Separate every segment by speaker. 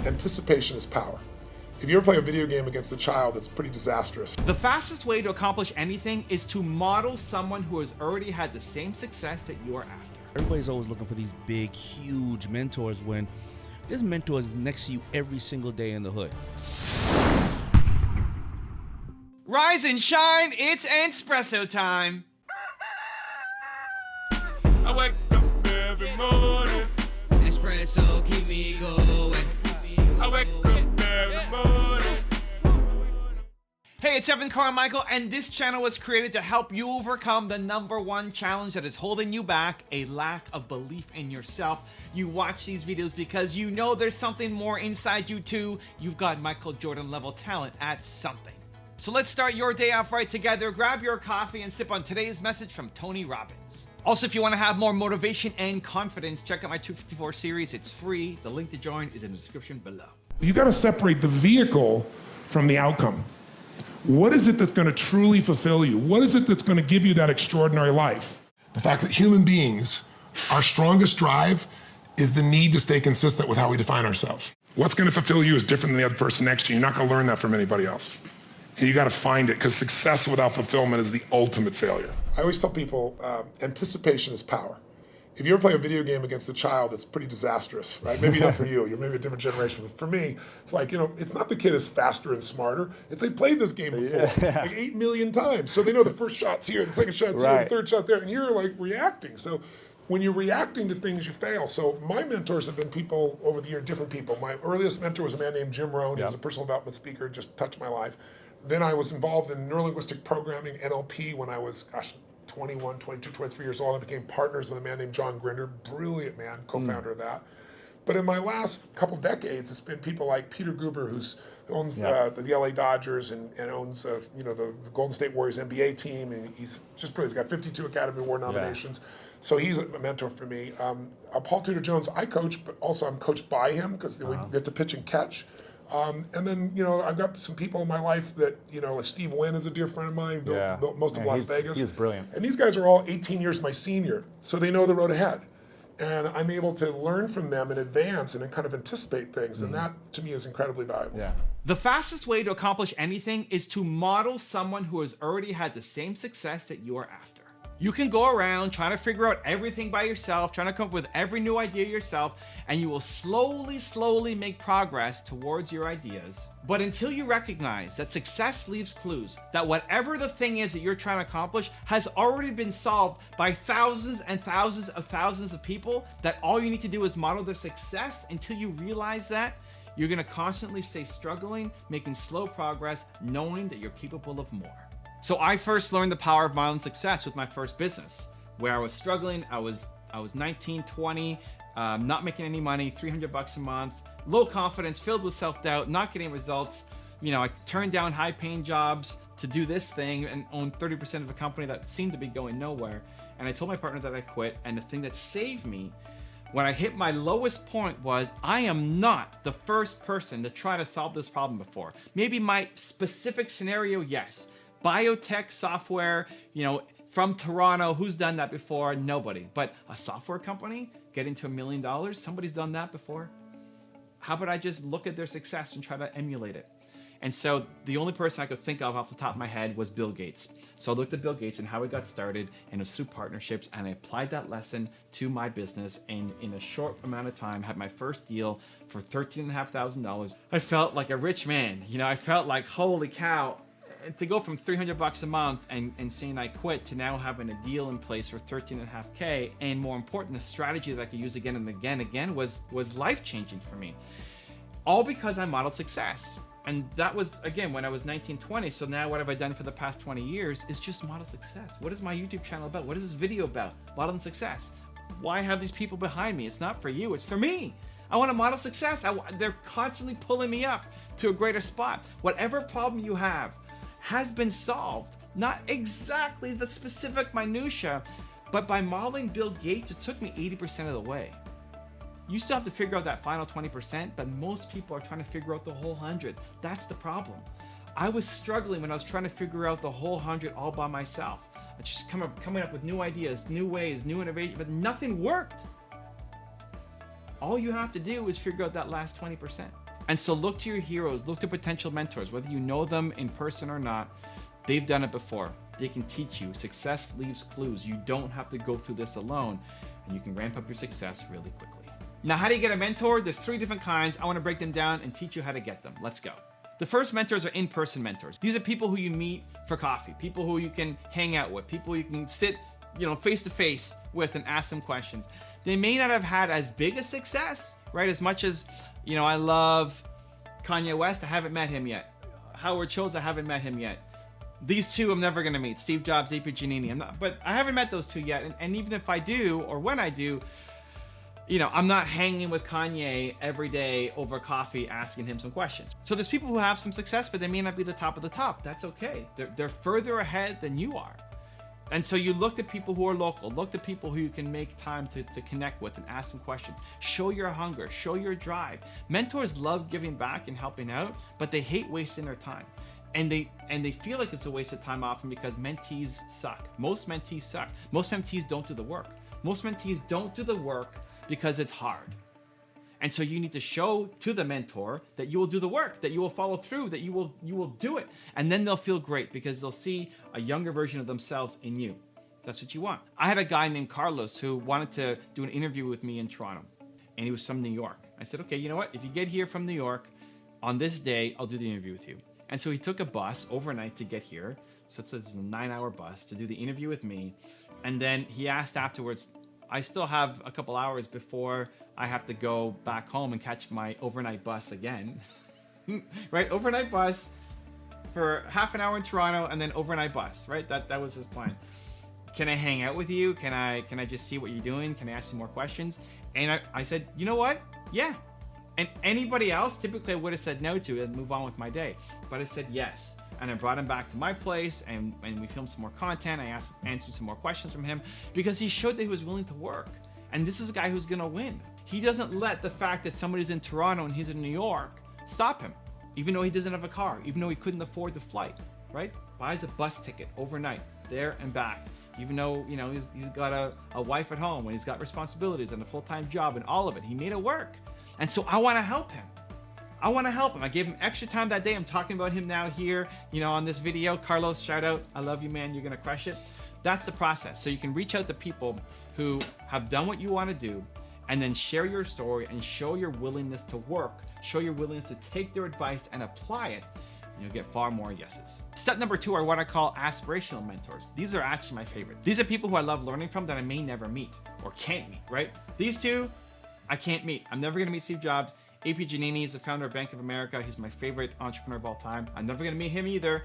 Speaker 1: Anticipation is power. If you ever play a video game against a child, it's pretty disastrous.
Speaker 2: The fastest way to accomplish anything is to model someone who has already had the same success that you are after.
Speaker 3: Everybody's always looking for these big, huge mentors when there's mentors next to you every single day in the hood.
Speaker 2: Rise and shine, it's Entspresso time.
Speaker 4: I wake up every morning.
Speaker 5: Espresso keep me going.
Speaker 4: I wake up every morning.
Speaker 2: Hey, it's Carmichael, and this channel was created to help you overcome the #1 challenge that is holding you back, a lack of belief in yourself. You watch these videos because you know there's something more inside you too. You've got Michael Jordan level talent at something. So let's start your day off right together. Grab your coffee and sip on today's message from Tony Robbins. Also, if you want to have more motivation and confidence, check out my 254 series. It's free. The link to join is in the description below.
Speaker 1: You got to separate the vehicle from the outcome. What is it that's going to truly fulfill you? What is it that's going to give you that extraordinary life? The fact that human beings, our strongest drive is the need to stay consistent with how we define ourselves. What's going to fulfill you is different than the other person next to you. You're not going to learn that from anybody else. And you got to find it, because success without fulfillment is the ultimate failure. I always tell people, anticipation is power. If you ever play a video game against a child, it's pretty disastrous, right? Maybe not for you, you're maybe a different generation. But for me, it's like, it's not the kid is faster and smarter. If they played this game before, like 8 million times. So they know the first shot's here, the second shot's here, the third shot there, and you're like reacting. So when you're reacting to things, you fail. So my mentors have been people over the year, different people. My earliest mentor was a man named Jim Rohn. He was a personal development speaker, just touched my life. Then I was involved in neurolinguistic programming, NLP, when I was, 21, 22, 23 years old. I became partners with a man named John Grinder, brilliant man, co-founder of that. But in my last couple decades, it's been people like Peter Guber, who owns the LA Dodgers and owns the Golden State Warriors NBA team, and he's just brilliant. He's got 52 Academy Award nominations. So he's a mentor for me. Paul Tudor Jones, I coach, but also I'm coached by him, because we get to pitch and catch. And then, I've got some people in my life that, like Steve Wynn is a dear friend of mine, built most of Las Vegas.
Speaker 6: He's brilliant.
Speaker 1: And these guys are all 18 years my senior, so they know the road ahead. And I'm able to learn from them in advance and then kind of anticipate things. And that, to me, is incredibly valuable.
Speaker 6: Yeah.
Speaker 2: The fastest way to accomplish anything is to model someone who has already had the same success that you are after. You can go around trying to figure out everything by yourself, trying to come up with every new idea yourself, and you will slowly make progress towards your ideas. But until you recognize that success leaves clues, that whatever the thing is that you're trying to accomplish has already been solved by thousands and thousands of people, that all you need to do is model their success. Until you realize that, you're gonna constantly stay struggling, making slow progress, knowing that you're capable of more. So I first learned the power of modeling success with my first business, where I was struggling. I was 19, 20, not making any money, $300 a month, low confidence, filled with self-doubt, not getting results. I turned down high-paying jobs to do this thing and own 30% of a company that seemed to be going nowhere. And I told my partner that I quit. And the thing that saved me when I hit my lowest point was, I am not the first person to try to solve this problem before. Maybe my specific scenario, yes. Biotech software, from Toronto, who's done that before? Nobody. But a software company getting to $1 million, somebody's done that before. How about I just look at their success and try to emulate it? And so the only person I could think of off the top of my head was Bill Gates. So I looked at Bill Gates and how he got started, and it was through partnerships, and I applied that lesson to my business, and in a short amount of time had my first deal for $13,500. I felt like a rich man. I felt like, holy cow. To go from $300 a month and saying I quit to now having a deal in place for $13.5K, and more important, the strategy that I could use again and again was life-changing for me. All because I modeled success. And that was, again, when I was 19, 20. So now what have I done for the past 20 years is just model success. What is my YouTube channel about? What is this video about? Modeling success. Why have these people behind me? It's not for you, it's for me. I want to model success. They're constantly pulling me up to a greater spot. Whatever problem you have has been solved. Not exactly the specific minutia, but by modeling Bill Gates, it took me 80% of the way. You still have to figure out that final 20%, but most people are trying to figure out the whole 100. That's the problem. I was struggling when I was trying to figure out the whole 100 all by myself. I just coming up with new ideas, new ways, new innovation, but nothing worked. All you have to do is figure out that last 20%. And so look to your heroes, look to potential mentors, whether you know them in person or not, they've done it before. They can teach you. Success leaves clues. You don't have to go through this alone, and you can ramp up your success really quickly. Now, how do you get a mentor? There's 3 different kinds. I want to break them down and teach you how to get them. Let's go. The first mentors are in-person mentors. These are people who you meet for coffee, people who you can hang out with, people you can sit, face to face with and ask them questions. They may not have had as big a success, right? As much as, I love Kanye West, I haven't met him yet. Howard Schultz, I haven't met him yet. These 2 I'm never gonna meet, Steve Jobs, AP Giannini. But I haven't met those 2 yet. And even if I do, or when I do, I'm not hanging with Kanye every day over coffee asking him some questions. So there's people who have some success, but they may not be the top of the top. That's okay. They're further ahead than you are. And so you look to people who are local, look to people who you can make time to connect with and ask them questions. Show your hunger, show your drive. Mentors love giving back and helping out, but they hate wasting their time. And they feel like it's a waste of time often because mentees suck. Most mentees suck. Most mentees don't do the work. Most mentees don't do the work because it's hard. And so you need to show to the mentor that you will do the work, that you will follow through, that you will do it. And then they'll feel great because they'll see a younger version of themselves in you. That's what you want. I had a guy named Carlos who wanted to do an interview with me in Toronto, and he was from New York. I said, okay, you know what? If you get here from New York on this day, I'll do the interview with you. And so he took a bus overnight to get here. So it's a 9-hour bus to do the interview with me. And then he asked afterwards, I still have a couple hours before I have to go back home and catch my overnight bus again. Right? Overnight bus for half an hour in Toronto and then overnight bus, right? That was his plan. Can I hang out with you? Can I just see what you're doing? Can I ask you more questions? And I said, you know what? Yeah. And anybody else, typically I would have said no to and move on with my day. But I said yes. And I brought him back to my place and we filmed some more content. I answered some more questions from him because he showed that he was willing to work. And this is a guy who's gonna win. He doesn't let the fact that somebody's in Toronto and he's in New York stop him. Even though he doesn't have a car, even though he couldn't afford the flight, right? Buys a bus ticket overnight, there and back. Even though, he's got a wife at home and he's got responsibilities and a full-time job and all of it. He made it work. And so I wanna help him. I gave him extra time that day. I'm talking about him now here, on this video. Carlos, shout out. I love you, man. You're gonna crush it. That's the process. So you can reach out to people who have done what you want to do and then share your story and show your willingness to work, show your willingness to take their advice and apply it. And you'll get far more yeses. Step number 2 are what I call aspirational mentors. These are actually my favorite. These are people who I love learning from that I may never meet or can't meet, right? These 2, I can't meet. I'm never gonna meet Steve Jobs. AP Giannini is the founder of Bank of America. He's my favorite entrepreneur of all time. I'm never gonna meet him either.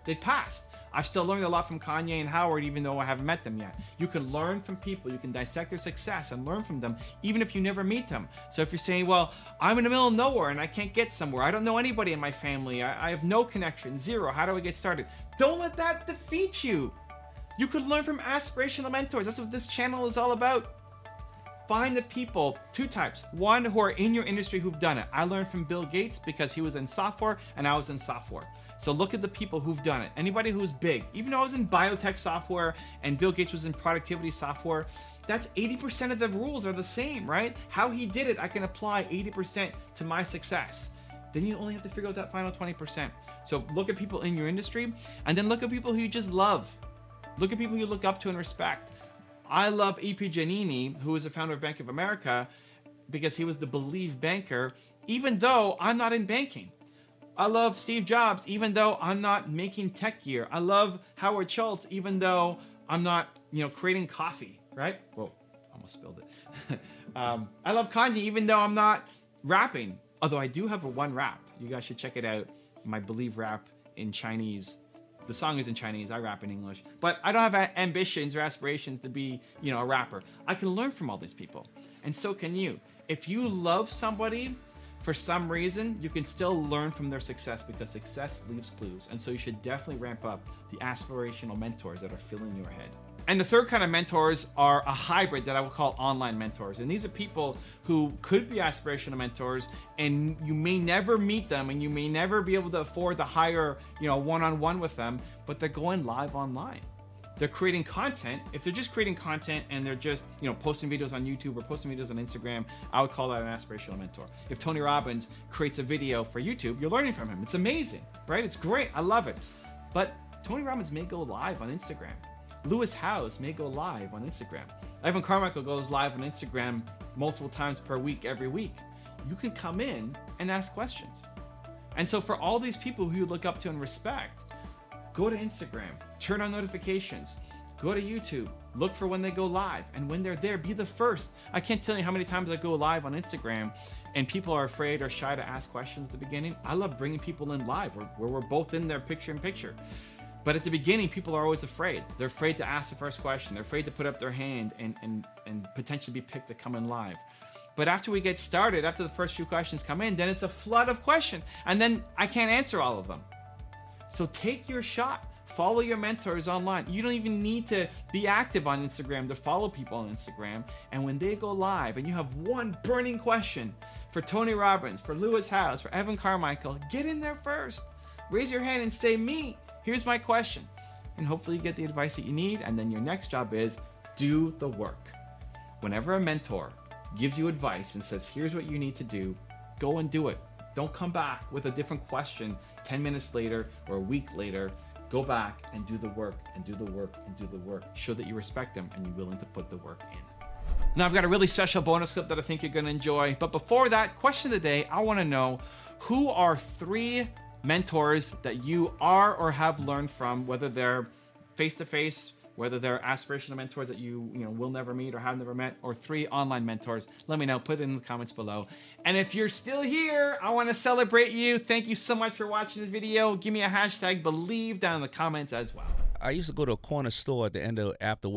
Speaker 2: They passed. I've still learned a lot from Kanye and Howard, even though I haven't met them yet. You can learn from people. You can dissect their success and learn from them, even if you never meet them. So if you're saying, well, I'm in the middle of nowhere and I can't get somewhere. I don't know anybody in my family. I have no connection, zero. How do I get started? Don't let that defeat you. You could learn from aspirational mentors. That's what this channel is all about. Find the people, 2 types. One, who are in your industry who've done it. I learned from Bill Gates because he was in software and I was in software. So look at the people who've done it. Anybody who's big. Even though I was in biotech software and Bill Gates was in productivity software, that's 80% of the rules are the same, right? How he did it, I can apply 80% to my success. Then you only have to figure out that final 20%. So look at people in your industry and then look at people who you just love. Look at people you look up to and respect. I love EP Giannini, who is the founder of Bank of America, because he was the believe banker, even though I'm not in banking. I love Steve Jobs, even though I'm not making tech gear. I love Howard Schultz, even though I'm not, creating coffee, right? Whoa, almost spilled it. I love Kanye, even though I'm not rapping. Although I do have one rap. You guys should check it out. My believe rap in Chinese. The song is in Chinese, I rap in English. But I don't have ambitions or aspirations to be, a rapper. I can learn from all these people. And so can you. If you love somebody, for some reason, you can still learn from their success because success leaves clues. And so you should definitely ramp up the aspirational mentors that are filling your head. And the third kind of mentors are a hybrid that I would call online mentors. And these are people who could be aspirational mentors and you may never meet them and you may never be able to afford to hire, one-on-one with them, but they're going live online. they're creating content. If they're just creating content and they're just, posting videos on YouTube or posting videos on Instagram, I would call that an aspirational mentor. If Tony Robbins creates a video for YouTube, you're learning from him. It's amazing, right? It's great. I love it. But Tony Robbins may go live on Instagram. Lewis Howes may go live on Instagram. Evan Carmichael goes live on Instagram multiple times per week, every week. You can come in and ask questions. And so for all these people who you look up to and respect, go to Instagram, turn on notifications, go to YouTube, look for when they go live. And when they're there, be the first. I can't tell you how many times I go live on Instagram and people are afraid or shy to ask questions at the beginning. I love bringing people in live where we're both in there picture in picture. But at the beginning, people are always afraid. They're afraid to ask the first question. They're afraid to put up their hand and potentially be picked to come in live. But after we get started, after the first few questions come in, then it's a flood of questions. And then I can't answer all of them. So take your shot. Follow your mentors online. You don't even need to be active on Instagram to follow people on Instagram. And when they go live and you have one burning question for Tony Robbins, for Lewis Howes, for Evan Carmichael, get in there first. Raise your hand and say, me, here's my question. And hopefully you get the advice that you need. And then your next job is do the work. Whenever a mentor gives you advice and says, here's what you need to do, go and do it. Don't come back with a different question 10 minutes later or a week later. Go back and do the work and do the work and do the work. Show that you respect them and you're willing to put the work in. Now I've got a really special bonus clip that I think you're going to enjoy. But before that, question of the day, I want to know, who are 3 mentors that you are or have learned from, whether they're face-to-face, whether they're aspirational mentors that you will never meet or have never met, or 3 online mentors. Let me know. Put it in the comments below. And if you're still here, I want to celebrate you. Thank you so much for watching this video. Give me a hashtag believe down in the comments as well.
Speaker 3: I used to go to a corner store at the end of after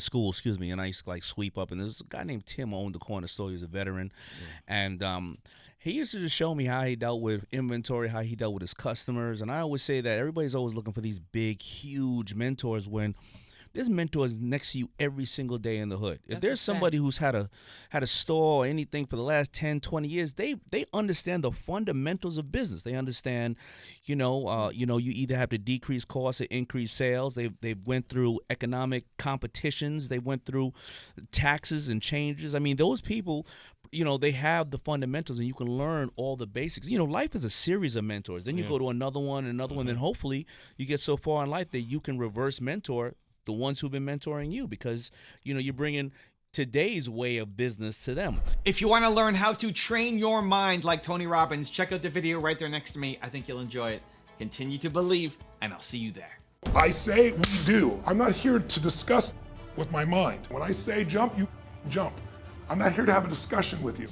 Speaker 3: school, and I used to sweep up. And there's a guy named Tim who owned the corner store. He was a veteran, and he used to just show me how he dealt with inventory, how he dealt with his customers. And I always say that everybody's always looking for these big, huge mentors when there's mentors next to you every single day in the hood. If there's somebody who's had a store or anything for the last 10, 20 years, they understand the fundamentals of business. They understand, you either have to decrease costs or increase sales. They went through economic competitions. They went through taxes and changes. I mean, those people, they have the fundamentals, and you can learn all the basics. Life is a series of mentors. Then you go to another one, then hopefully you get so far in life that you can reverse mentor the ones who've been mentoring you, because you're bringing today's way of business to them.
Speaker 2: If you want to learn how to train your mind like Tony Robbins, check out the video right there next to me. I think you'll enjoy it. Continue to believe, and I'll see you there.
Speaker 1: I say we do. I'm not here to discuss with my mind. When I say jump, you jump. I'm not here to have a discussion with you.